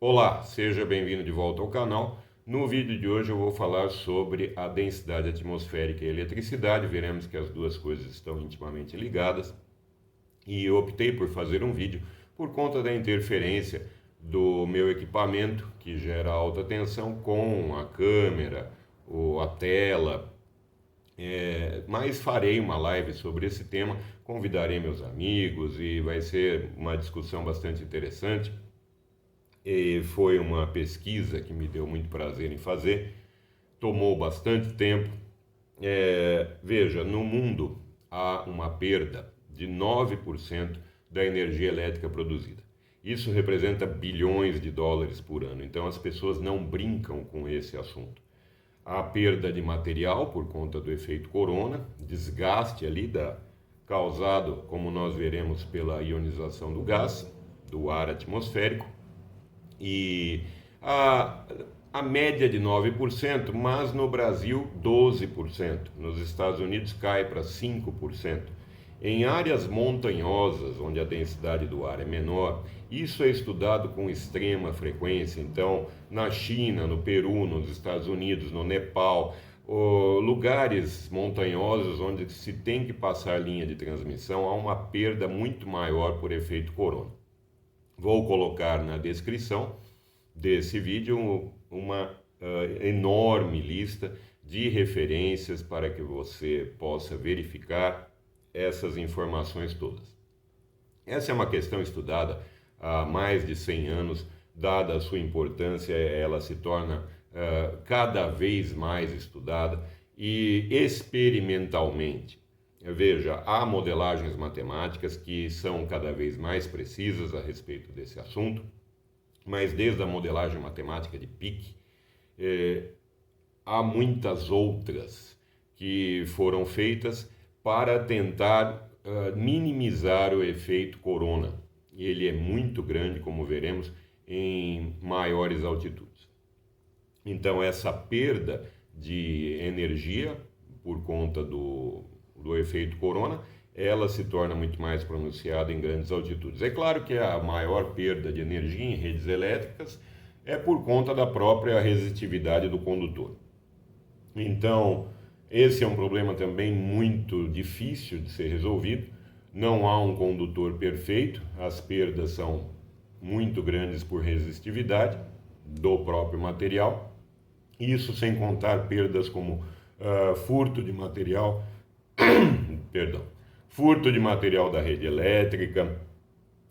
Olá, seja bem-vindo de volta ao canal. No vídeo de hoje eu vou falar sobre a densidade atmosférica e a eletricidade. Veremos que as duas coisas estão intimamente ligadas. E eu optei por fazer um vídeo por conta da interferência do meu equipamento, que gera alta tensão, com a câmera, ou a tela. Mas farei uma live sobre esse tema, convidarei meus amigos e vai ser uma discussão bastante interessante. E foi uma pesquisa que me deu muito prazer em fazer, tomou bastante tempo. Veja, no mundo há uma perda de 9% da energia elétrica produzida. Isso representa bilhões de dólares por ano, então as pessoas não brincam com esse assunto. Há perda de material por conta do efeito corona, desgaste causado, como nós veremos, pela ionização do gás, do ar atmosférico, e a média de 9%, mas no Brasil 12%. Nos Estados Unidos cai para 5%. Em áreas montanhosas, onde a densidade do ar é menor, isso é estudado com extrema frequência. Então, na China, no Peru, nos Estados Unidos, no Nepal, lugares montanhosos onde se tem que passar linha de transmissão, há uma perda muito maior por efeito corona. Vou colocar na descrição desse vídeo uma enorme lista de referências para que você possa verificar essas informações todas. Essa é uma questão estudada há mais de 100 anos, dada a sua importância, ela se torna cada vez mais estudada e experimentalmente. Veja, há modelagens matemáticas que são cada vez mais precisas a respeito desse assunto, mas desde a modelagem matemática de Peake, há muitas outras que foram feitas para tentar minimizar o efeito corona. Ele é muito grande, como veremos, em maiores altitudes. Então, essa perda de energia por conta do efeito corona, ela se torna muito mais pronunciada em grandes altitudes. É claro que a maior perda de energia em redes elétricas é por conta da própria resistividade do condutor. Então, esse é um problema também muito difícil de ser resolvido. Não há um condutor perfeito, as perdas são muito grandes por resistividade do próprio material. Isso sem contar perdas como furto de material, perdão, furto de material da rede elétrica,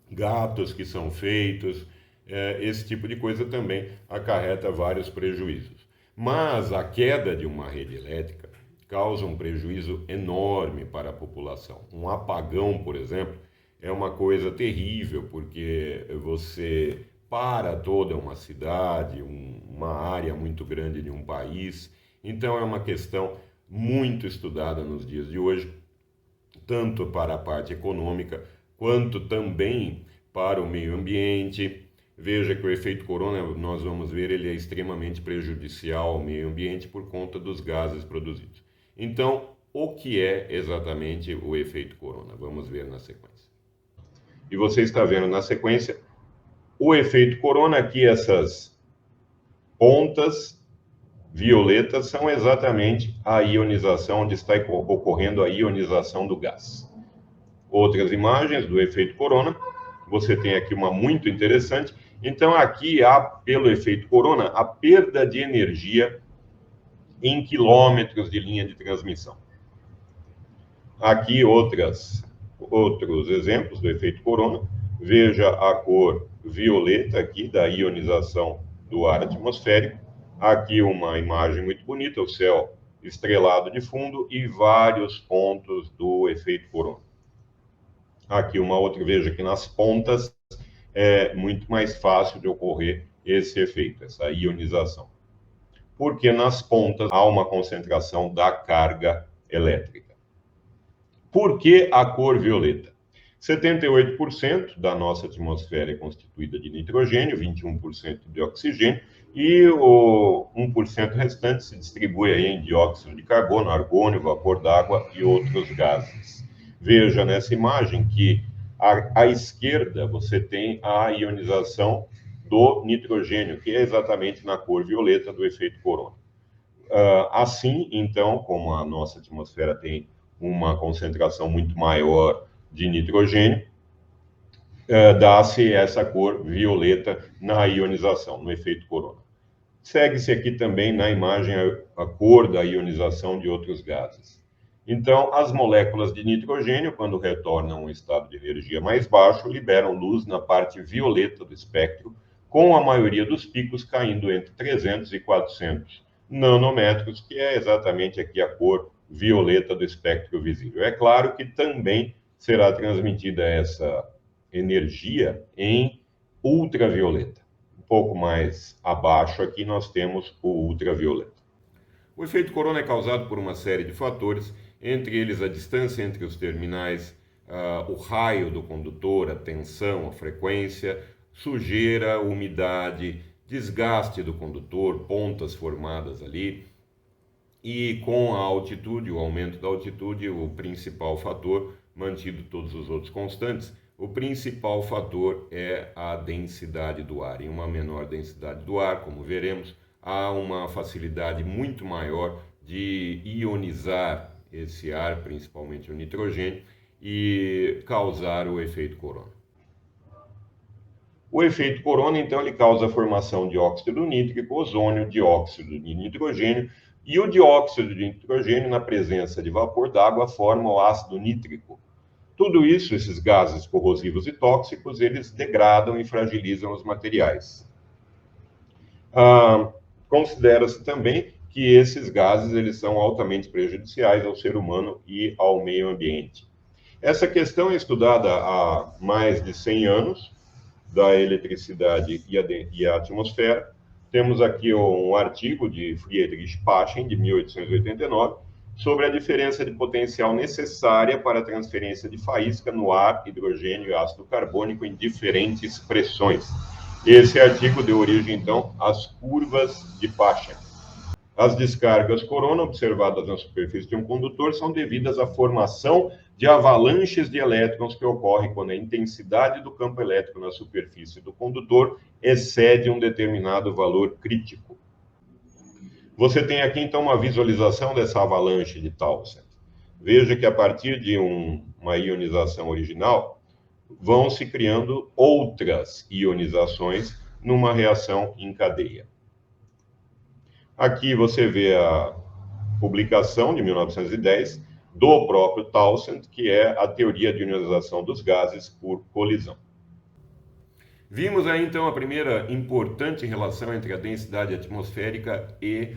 gatos que são feitos, esse tipo de coisa também acarreta vários prejuízos. Mas a queda de uma rede elétrica causa um prejuízo enorme para a população. Um apagão, por exemplo, é uma coisa terrível, porque você para toda uma cidade, uma área muito grande de um país. Então é uma questão muito estudada nos dias de hoje, tanto para a parte econômica, quanto também para o meio ambiente. Veja que o efeito corona, nós vamos ver, ele é extremamente prejudicial ao meio ambiente por conta dos gases produzidos. Então, o que é exatamente o efeito corona? Vamos ver na sequência. E você está vendo na sequência o efeito corona. Aqui essas pontas violetas são exatamente a ionização, onde está ocorrendo a ionização do gás. Outras imagens do efeito corona, você tem aqui uma muito interessante. Então aqui há, pelo efeito corona, a perda de energia em quilômetros de linha de transmissão. Aqui outros exemplos do efeito corona. Veja a cor violeta aqui da ionização do ar atmosférico. Aqui uma imagem muito bonita, o céu estrelado de fundo e vários pontos do efeito corona. Aqui uma outra, veja que nas pontas é muito mais fácil de ocorrer esse efeito, essa ionização. Porque nas pontas há uma concentração da carga elétrica. Por que a cor violeta? 78% da nossa atmosfera é constituída de nitrogênio, 21% de oxigênio, e o 1% restante se distribui aí em dióxido de carbono, argônio, vapor d'água e outros gases. Veja nessa imagem que à esquerda você tem a ionização do nitrogênio, que é exatamente na cor violeta do efeito Corona. Assim, então, como a nossa atmosfera tem uma concentração muito maior de nitrogênio, dá-se essa cor violeta na ionização, no efeito Corona. Segue-se aqui também na imagem a cor da ionização de outros gases. Então, as moléculas de nitrogênio, quando retornam a um estado de energia mais baixo, liberam luz na parte violeta do espectro, com a maioria dos picos caindo entre 300 e 400 nanômetros, que é exatamente aqui a cor violeta do espectro visível. É claro que também será transmitida essa energia em ultravioleta. Um pouco mais abaixo aqui nós temos o ultravioleta. O efeito Corona é causado por uma série de fatores, entre eles a distância entre os terminais, o raio do condutor, a tensão, a frequência, sujeira, umidade, desgaste do condutor, pontas formadas ali, e com a altitude, o aumento da altitude, o principal fator, mantido todos os outros constantes, o principal fator é a densidade do ar. Em uma menor densidade do ar, como veremos, há uma facilidade muito maior de ionizar esse ar, principalmente o nitrogênio, e causar o efeito Corona. O efeito Corona, então, ele causa a formação de óxido nítrico, ozônio, dióxido de nitrogênio, e o dióxido de nitrogênio, na presença de vapor d'água, forma o ácido nítrico. Tudo isso, esses gases corrosivos e tóxicos, eles degradam e fragilizam os materiais. Considera-se também que esses gases eles são altamente prejudiciais ao ser humano e ao meio ambiente. Essa questão é estudada há mais de 100 anos, da eletricidade e a atmosfera. Temos aqui um artigo de Friedrich Paschen, de 1889, sobre a diferença de potencial necessária para a transferência de faísca no ar, hidrogênio e ácido carbônico em diferentes pressões. Esse artigo deu origem, então, às curvas de Paschen. As descargas Corona observadas na superfície de um condutor são devidas à formação de avalanches de elétrons que ocorrem quando a intensidade do campo elétrico na superfície do condutor excede um determinado valor crítico. Você tem aqui, então, uma visualização dessa avalanche de Townsend. Veja que a partir de uma ionização original, vão se criando outras ionizações numa reação em cadeia. Aqui você vê a publicação de 1910 do próprio Townsend, que é a teoria de ionização dos gases por colisão. Vimos aí então a primeira importante relação entre a densidade atmosférica e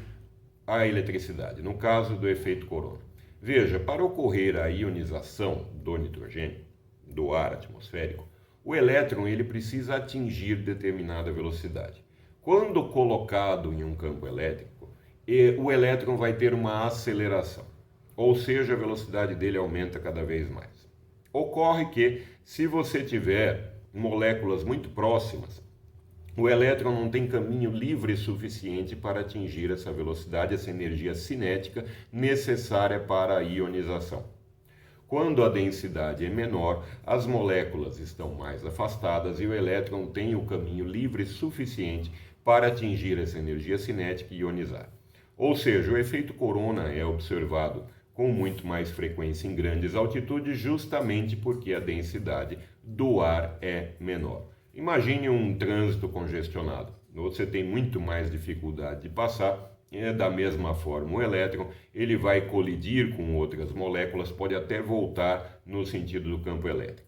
a eletricidade, no caso do efeito Corona. Veja, para ocorrer a ionização do nitrogênio, do ar atmosférico, o elétron ele precisa atingir determinada velocidade. Quando colocado em um campo elétrico, o elétron vai ter uma aceleração, ou seja, a velocidade dele aumenta cada vez mais. Ocorre que, se você tiver moléculas muito próximas, o elétron não tem caminho livre suficiente para atingir essa velocidade, essa energia cinética necessária para a ionização. Quando a densidade é menor, as moléculas estão mais afastadas e o elétron tem o caminho livre suficiente para atingir essa energia cinética e ionizar. Ou seja, o efeito Corona é observado com muito mais frequência em grandes altitudes, justamente porque a densidade do ar é menor. Imagine um trânsito congestionado. Você tem muito mais dificuldade de passar. Da mesma forma, o elétron ele vai colidir com outras moléculas, pode até voltar no sentido do campo elétrico.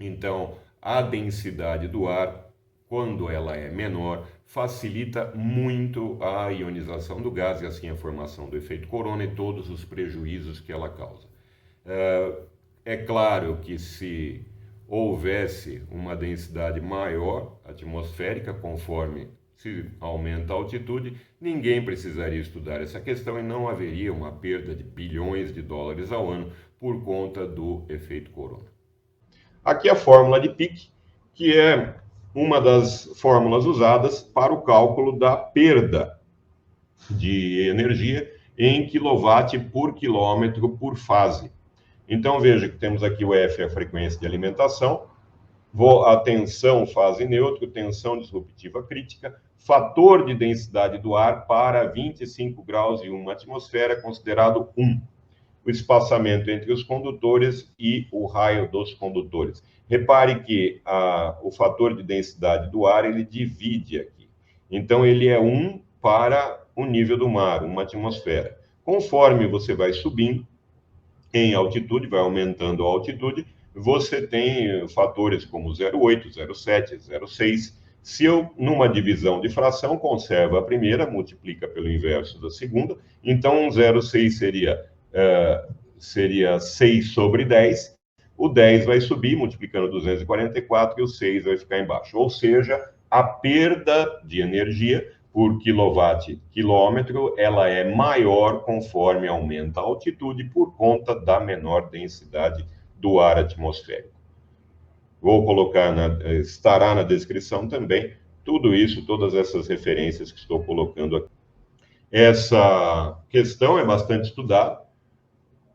Então, a densidade do ar, quando ela é menor, facilita muito a ionização do gás e assim a formação do efeito Corona e todos os prejuízos que ela causa. É claro que se houvesse uma densidade maior atmosférica, conforme se aumenta a altitude, ninguém precisaria estudar essa questão e não haveria uma perda de bilhões de dólares ao ano por conta do efeito Corona. Aqui a fórmula de Peake, que é uma das fórmulas usadas para o cálculo da perda de energia em quilowatt por quilômetro por fase. Então veja que temos aqui o F, a frequência de alimentação, A tensão fase neutro, tensão disruptiva crítica, fator de densidade do ar para 25 graus e uma atmosfera, considerado 1. O espaçamento entre os condutores e o raio dos condutores. Repare que o fator de densidade do ar, ele divide aqui. Então, ele é 1 para o nível do mar, uma atmosfera. Conforme você vai subindo em altitude, vai aumentando a altitude, você tem fatores como 0,8, 0,7, 0,6. Se eu, numa divisão de fração, conserva a primeira, multiplica pelo inverso da segunda, então 0,6 seria 6 sobre 10, o 10 vai subir, multiplicando 244, e o 6 vai ficar embaixo. Ou seja, a perda de energia por quilowatt-quilômetro, ela é maior conforme aumenta a altitude por conta da menor densidade do ar atmosférico. Vou colocar, estará na descrição também, tudo isso, todas essas referências que estou colocando aqui. Essa questão é bastante estudada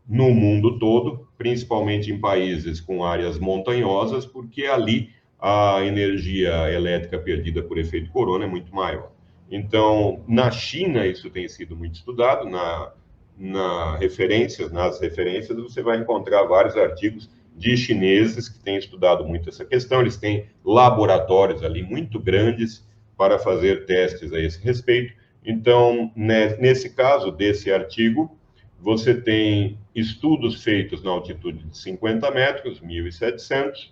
no mundo todo, principalmente em países com áreas montanhosas, porque ali a energia elétrica perdida por efeito corona é muito maior. Então, na China, isso tem sido muito estudado, nas referências você vai encontrar vários artigos de chineses que têm estudado muito essa questão, eles têm laboratórios ali muito grandes para fazer testes a esse respeito. Então, nesse caso desse artigo, você tem estudos feitos na altitude de 50 metros, 1.700,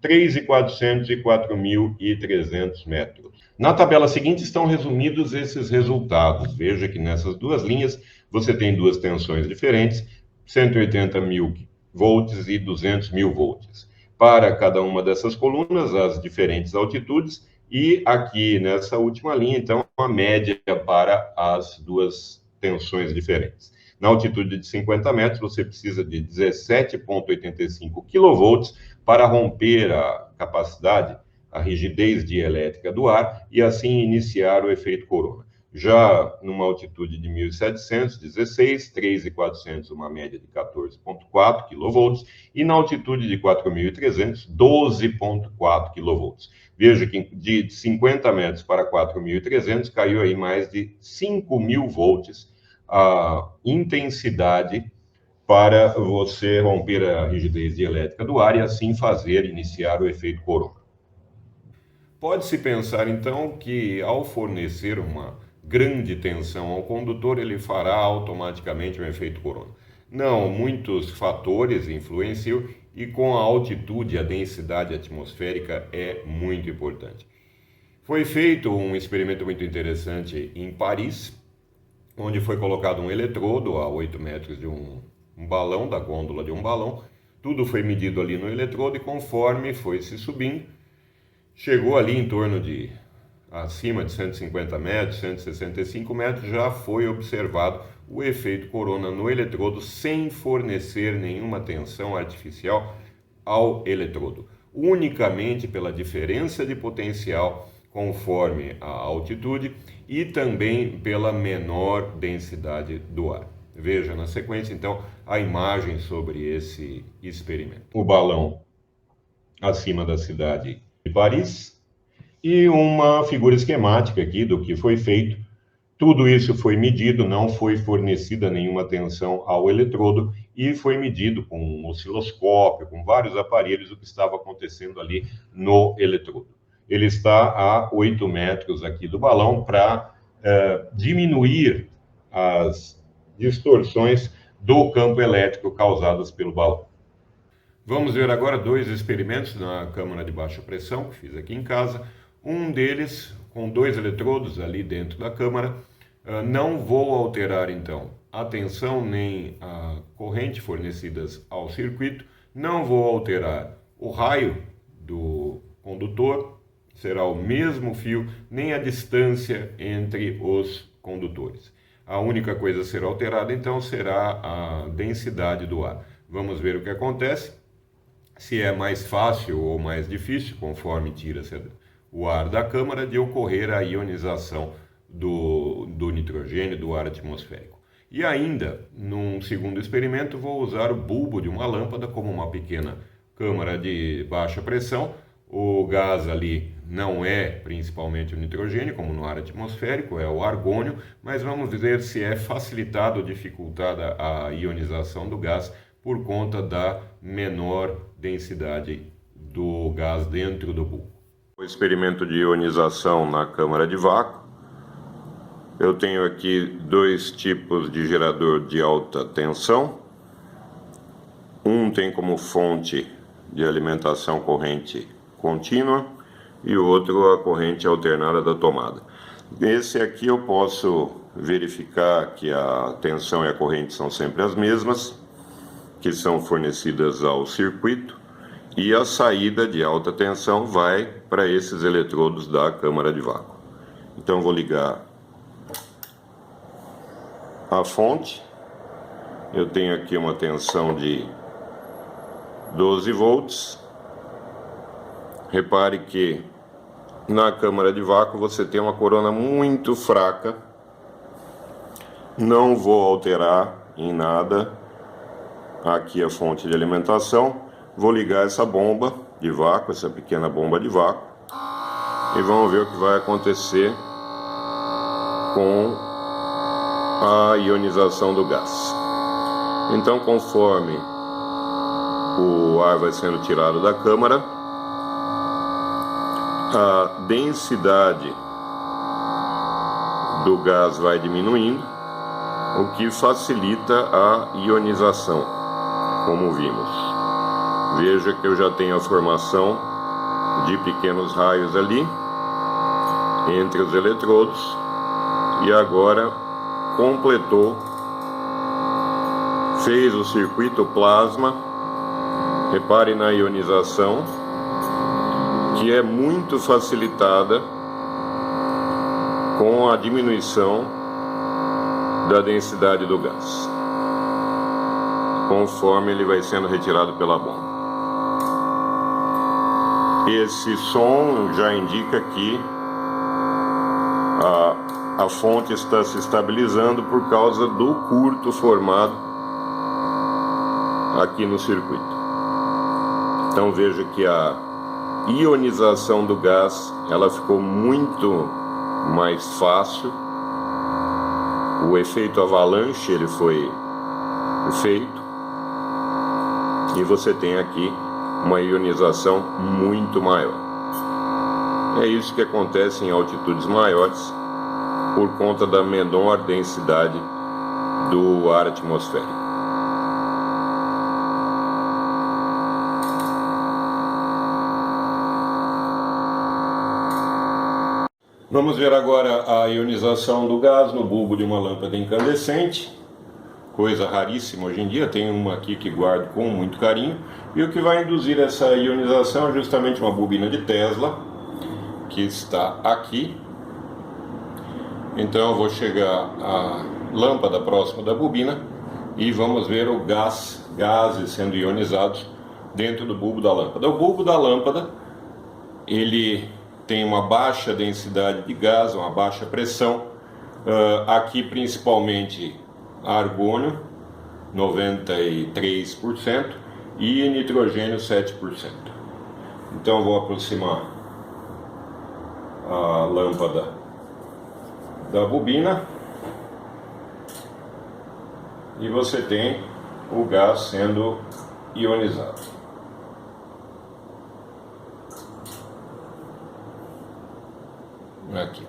3.400 e 4.300 metros. Na tabela seguinte estão resumidos esses resultados. Veja que nessas duas linhas você tem duas tensões diferentes, 180 mil volts e 200 mil volts. Para cada uma dessas colunas, as diferentes altitudes, e aqui nessa última linha, então, a média para as duas tensões diferentes. Na altitude de 50 metros, você precisa de 17,85 kV para romper a capacidade, a rigidez dielétrica do ar e assim iniciar o efeito corona. Já numa altitude de 1.700, 16, 3.400, uma média de 14,4 kV, e na altitude de 4.300, 12,4 kV. Veja que de 50 metros para 4.300 caiu aí mais de 5.000 volts a intensidade para você romper a rigidez dielétrica do ar e assim iniciar o efeito corona. Pode-se pensar então que ao fornecer uma grande tensão ao condutor, ele fará automaticamente um efeito corona. Não, muitos fatores influenciam e com a altitude, a densidade atmosférica é muito importante. Foi feito um experimento muito interessante em Paris, onde foi colocado um eletrodo a 8 metros de um balão, da gôndola de um balão. Tudo foi medido ali no eletrodo e conforme foi se subindo, chegou ali em torno de acima de 150 metros, 165 metros, já foi observado o efeito corona no eletrodo sem fornecer nenhuma tensão artificial ao eletrodo, unicamente pela diferença de potencial conforme a altitude e também pela menor densidade do ar. Veja na sequência, então, a imagem sobre esse experimento. O balão acima da cidade de Paris e uma figura esquemática aqui do que foi feito. Tudo isso foi medido, não foi fornecida nenhuma tensão ao eletrodo e foi medido com um osciloscópio, com vários aparelhos, o que estava acontecendo ali no eletrodo. Ele está a 8 metros aqui do balão para diminuir as distorções do campo elétrico causadas pelo balão. Vamos ver agora dois experimentos na câmara de baixa pressão que fiz aqui em casa. Um deles com 2 eletrodos ali dentro da câmara. Não vou alterar então a tensão nem a corrente fornecidas ao circuito. Não vou alterar o raio do condutor. Será o mesmo fio, nem a distância entre os condutores. A única coisa a ser alterada então será a densidade do ar. Vamos ver o que acontece. Se é mais fácil ou mais difícil, conforme tira-se o ar da câmara, de ocorrer a ionização do nitrogênio, do ar atmosférico. E ainda, num segundo experimento, vou usar o bulbo de uma lâmpada como uma pequena câmara de baixa pressão, O gás ali não é principalmente o nitrogênio, como no ar atmosférico, é o argônio, mas vamos ver se é facilitada ou dificultada a ionização do gás por conta da menor densidade do gás dentro do bulbo. O experimento de ionização na câmara de vácuo. Eu tenho aqui dois tipos de gerador de alta tensão. Um tem como fonte de alimentação corrente contínua e o outro a corrente alternada da tomada. Esse aqui eu posso verificar que a tensão e a corrente são sempre as mesmas, que são fornecidas ao circuito, e a saída de alta tensão vai para esses eletrodos da câmara de vácuo. Então vou ligar a fonte. Eu tenho aqui uma tensão de 12 volts. Repare que na câmara de vácuo você tem uma corona muito fraca. Não vou alterar em nada aqui a fonte de alimentação. Vou ligar essa bomba de vácuo, essa pequena bomba de vácuo, e vamos ver o que vai acontecer com a ionização do gás. Então, conforme o ar vai sendo tirado da câmara, a densidade do gás vai diminuindo, o que facilita a ionização, como vimos. Veja que eu já tenho a formação de pequenos raios ali entre os eletrodos, e agora completou, fez o circuito plasma. Repare na ionização, que é muito facilitada com a diminuição da densidade do gás, conforme ele vai sendo retirado pela bomba. Esse som já indica que a fonte está se estabilizando por causa do curto formado aqui no circuito. Então veja que a ionização do gás, ela ficou muito mais fácil. O efeito avalanche ele foi feito, e você tem aqui uma ionização muito maior. É isso que acontece em altitudes maiores por conta da menor densidade do ar atmosférico. Vamos ver agora a ionização do gás no bulbo de uma lâmpada incandescente, coisa raríssima hoje em dia. Tem uma aqui que guardo com muito carinho, e o que vai induzir essa ionização é justamente uma bobina de Tesla, que está aqui. Então eu vou chegar à lâmpada próxima da bobina e vamos ver o gases sendo ionizados dentro do bulbo da lâmpada. O bulbo da lâmpada, ele tem uma baixa densidade de gás, uma baixa pressão, aqui principalmente argônio 93% e nitrogênio 7%. Então vou aproximar a lâmpada da bobina e você tem o gás sendo ionizado. Aqui.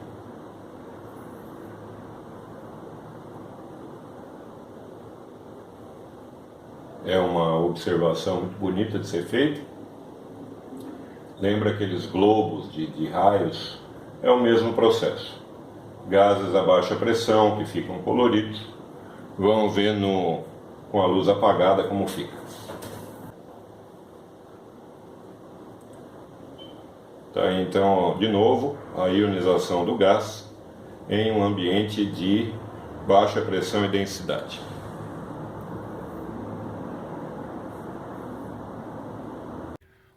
É uma observação muito bonita de ser feita. Lembra aqueles globos de raios? É o mesmo processo. Gases a baixa pressão que ficam coloridos. Vamos ver com a luz apagada como fica. Tá, então, de novo, a ionização do gás em um ambiente de baixa pressão e densidade.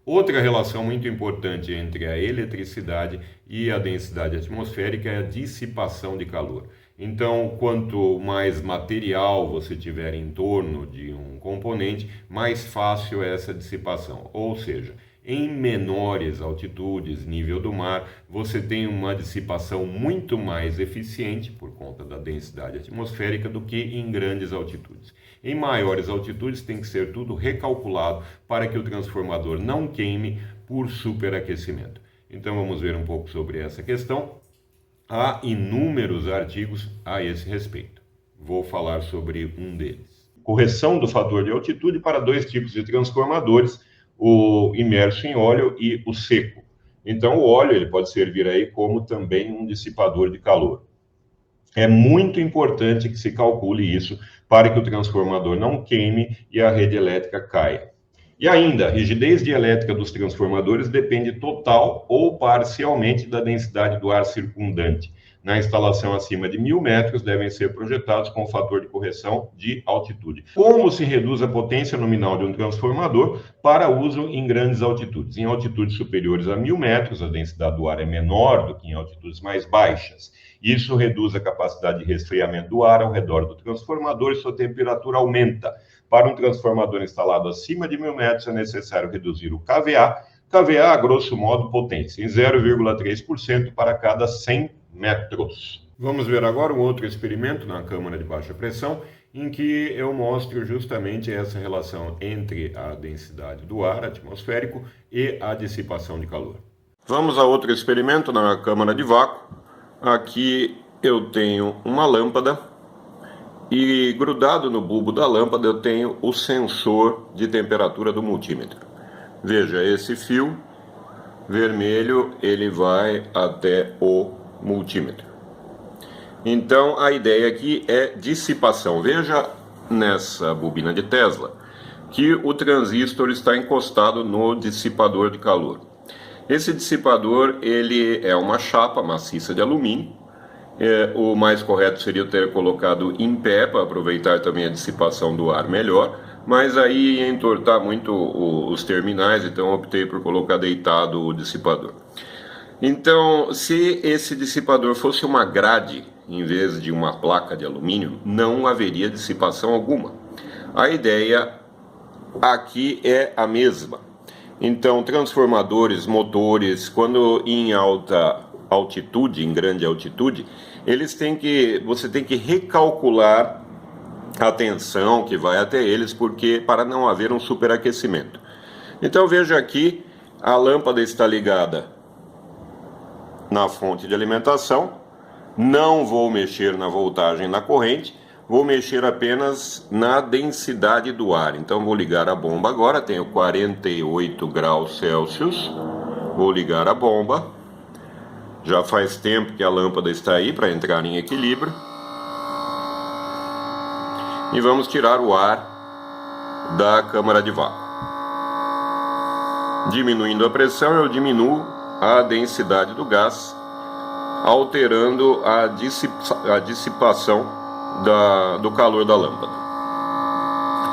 Outra relação muito importante entre a eletricidade e a densidade atmosférica é a dissipação de calor. Então, quanto mais material você tiver em torno de um componente, mais fácil é essa dissipação. Ou seja, Em menores altitudes, nível do mar, você tem uma dissipação muito mais eficiente por conta da densidade atmosférica do que em grandes altitudes. Em maiores altitudes tem que ser tudo recalculado para que o transformador não queime por superaquecimento. Então vamos ver um pouco sobre essa questão. Há inúmeros artigos a esse respeito. Vou falar sobre um deles. Correção do fator de altitude para dois tipos de transformadores, o imerso em óleo e o seco. Então, o óleo ele pode servir aí como também um dissipador de calor. É muito importante que se calcule isso para que o transformador não queime e a rede elétrica caia. E ainda, a rigidez dielétrica dos transformadores depende total ou parcialmente da densidade do ar circundante. Na instalação acima de 1.000 metros, devem ser projetados com o fator de correção de altitude. Como se reduz a potência nominal de um transformador para uso em grandes altitudes? Em altitudes superiores a 1.000 metros, a densidade do ar é menor do que em altitudes mais baixas. Isso reduz a capacidade de resfriamento do ar ao redor do transformador e sua temperatura aumenta. Para um transformador instalado acima de 1.000 metros, é necessário reduzir o KVA. KVA, a grosso modo, potência, em 0,3% para cada 100 metros. Vamos ver agora um outro experimento na câmara de baixa pressão, em que eu mostro justamente essa relação entre a densidade do ar atmosférico e a dissipação de calor. Vamos a outro experimento na câmara de vácuo. Aqui eu tenho uma lâmpada e grudado no bulbo da lâmpada eu tenho o sensor de temperatura do multímetro. Veja, esse fio vermelho ele vai até o multímetro. Então a ideia aqui é dissipação. Veja nessa bobina de Tesla que o transistor está encostado no dissipador de calor. Esse dissipador ele é uma chapa maciça de alumínio. O mais correto seria ter colocado em pé para aproveitar também a dissipação do ar melhor, mas aí ia entortar muito os terminais, então optei por colocar deitado o dissipador. Então, se esse dissipador fosse uma grade em vez de uma placa de alumínio, não haveria dissipação alguma. A ideia aqui é a mesma. Então, transformadores, motores, quando em alta altitude, em grande altitude, você tem que recalcular a tensão que vai até eles, porque para não haver um superaquecimento. Então veja aqui, a lâmpada está ligada na fonte de alimentação, não vou mexer na voltagem na corrente, vou mexer apenas na densidade do ar. Então vou ligar a bomba agora, tenho 48 graus Celsius, vou ligar a bomba. Já faz tempo que a lâmpada está aí para entrar em equilíbrio. E vamos tirar o ar da câmara de vácuo. Diminuindo a pressão, eu diminuo a densidade do gás, alterando a dissipação do calor da lâmpada,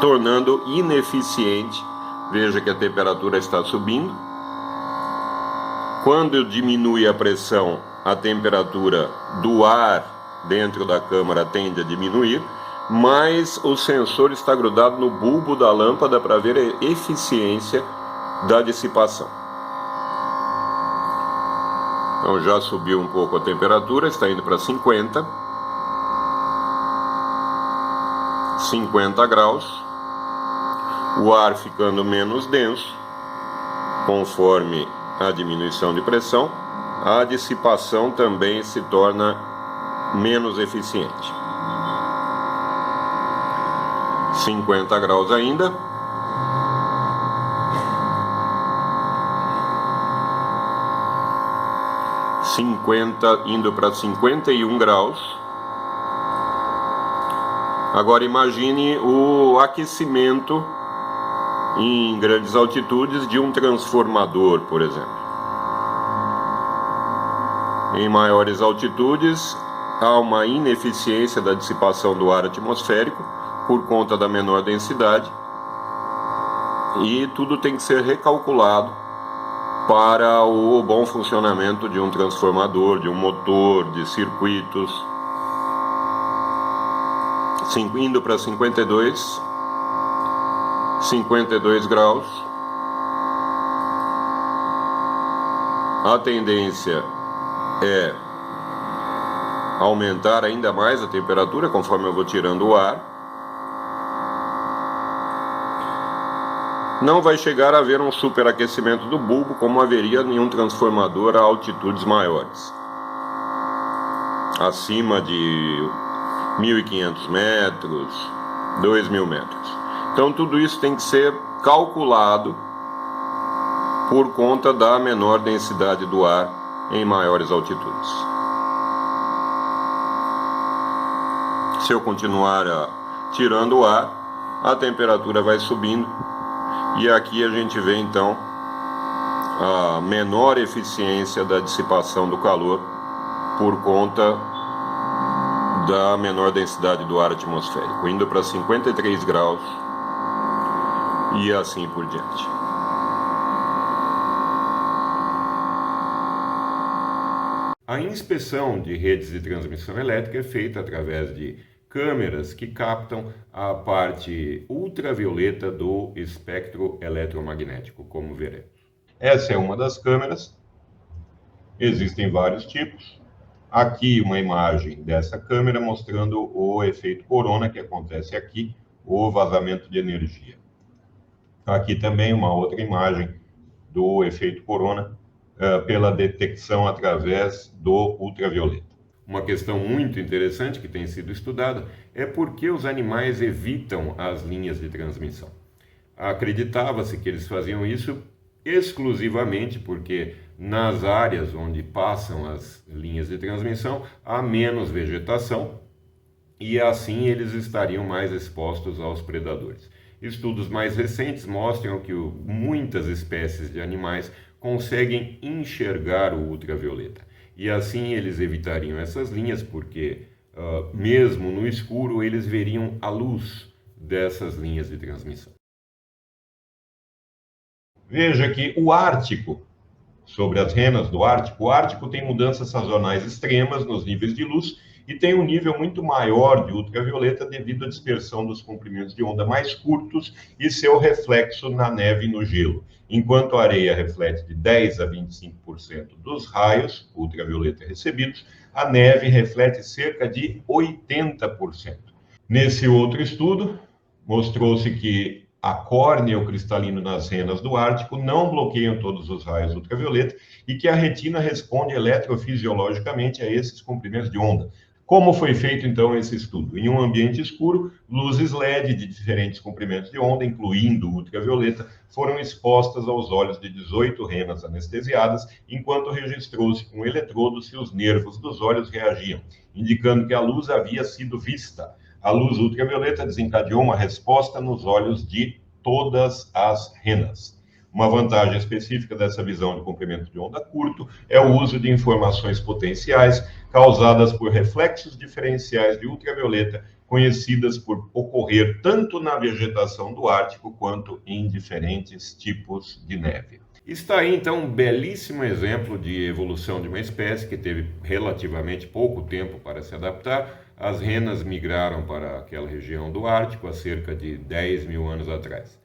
tornando ineficiente. Veja que a temperatura está subindo. Quando diminui a pressão, a temperatura do ar dentro da câmara tende a diminuir, mas o sensor está grudado no bulbo da lâmpada para ver a eficiência da dissipação. Então já subiu um pouco a temperatura, está indo para 50 graus, o ar ficando menos denso, conforme a diminuição de pressão, a dissipação também se torna menos eficiente. 50 graus ainda. Indo para 51 graus. Agora imagine o aquecimento em grandes altitudes de um transformador, por exemplo. Em maiores altitudes, há uma ineficiência da dissipação do ar atmosférico por conta da menor densidade, e tudo tem que ser recalculado para o bom funcionamento de um transformador, de um motor, de circuitos. Indo para 52 graus. a tendência é aumentar ainda mais a temperatura conforme eu vou tirando o ar. Não vai chegar a haver um superaquecimento do bulbo como haveria em um transformador a altitudes maiores, acima de 1.500 metros, 2.000 metros. Então tudo isso tem que ser calculado por conta da menor densidade do ar em maiores altitudes. Se eu continuar tirando o ar, a temperatura vai subindo e aqui a gente vê então a menor eficiência da dissipação do calor por conta da menor densidade do ar atmosférico, indo para 53 graus e assim por diante. A inspeção de redes de transmissão elétrica é feita através de câmeras que captam a parte ultravioleta do espectro eletromagnético, como veremos. Essa é uma das câmeras, existem vários tipos. Aqui uma imagem dessa câmera mostrando o efeito corona que acontece aqui, o vazamento de energia. Aqui também uma outra imagem do efeito corona pela detecção através do ultravioleta. Uma questão muito interessante que tem sido estudada é por que os animais evitam as linhas de transmissão. Acreditava-se que eles faziam isso exclusivamente porque nas áreas onde passam as linhas de transmissão há menos vegetação e assim eles estariam mais expostos aos predadores. Estudos mais recentes mostram que muitas espécies de animais conseguem enxergar o ultravioleta. E assim eles evitariam essas linhas, porque mesmo no escuro eles veriam a luz dessas linhas de transmissão. Veja que o Ártico, sobre as renas do Ártico, o Ártico tem mudanças sazonais extremas nos níveis de luz e tem um nível muito maior de ultravioleta devido à dispersão dos comprimentos de onda mais curtos e seu reflexo na neve e no gelo. Enquanto a areia reflete de 10 a 25% dos raios ultravioleta recebidos, a neve reflete cerca de 80%. Nesse outro estudo, mostrou-se que a córnea e o cristalino nas renas do Ártico não bloqueiam todos os raios ultravioleta e que a retina responde eletrofisiologicamente a esses comprimentos de onda. Como foi feito, então, esse estudo? Em um ambiente escuro, luzes LED de diferentes comprimentos de onda, incluindo ultravioleta, foram expostas aos olhos de 18 renas anestesiadas, enquanto registrou-se com eletrodos se os nervos dos olhos reagiam, indicando que a luz havia sido vista. A luz ultravioleta desencadeou uma resposta nos olhos de todas as renas. Uma vantagem específica dessa visão de comprimento de onda curto é o uso de informações potenciais causadas por reflexos diferenciais de ultravioleta, conhecidas por ocorrer tanto na vegetação do Ártico quanto em diferentes tipos de neve. Está aí, então, um belíssimo exemplo de evolução de uma espécie que teve relativamente pouco tempo para se adaptar. As renas migraram para aquela região do Ártico há cerca de 10 mil anos atrás.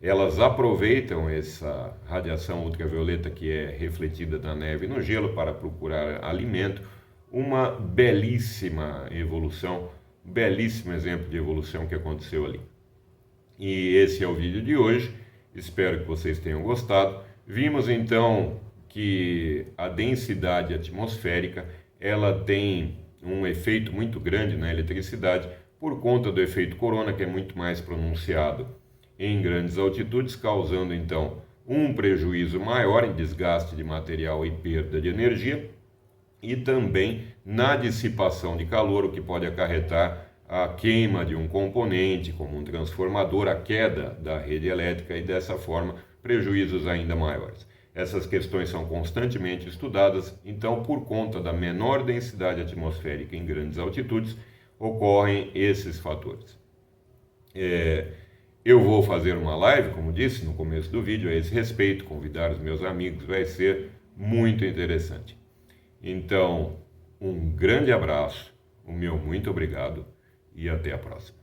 Elas aproveitam essa radiação ultravioleta que é refletida na neve e no gelo para procurar alimento. Uma belíssima evolução, belíssimo exemplo de evolução que aconteceu ali. E esse é o vídeo de hoje, espero que vocês tenham gostado. Vimos então que a densidade atmosférica ela tem um efeito muito grande na eletricidade por conta do efeito corona, que é muito mais pronunciado em grandes altitudes, causando então um prejuízo maior em desgaste de material e perda de energia, e também na dissipação de calor, o que pode acarretar a queima de um componente, como um transformador, a queda da rede elétrica e dessa forma prejuízos ainda maiores. Essas questões são constantemente estudadas, então por conta da menor densidade atmosférica em grandes altitudes, ocorrem esses fatores. Eu vou fazer uma live, como disse no começo do vídeo, a esse respeito, convidar os meus amigos, vai ser muito interessante. Então, um grande abraço, o meu muito obrigado e até a próxima.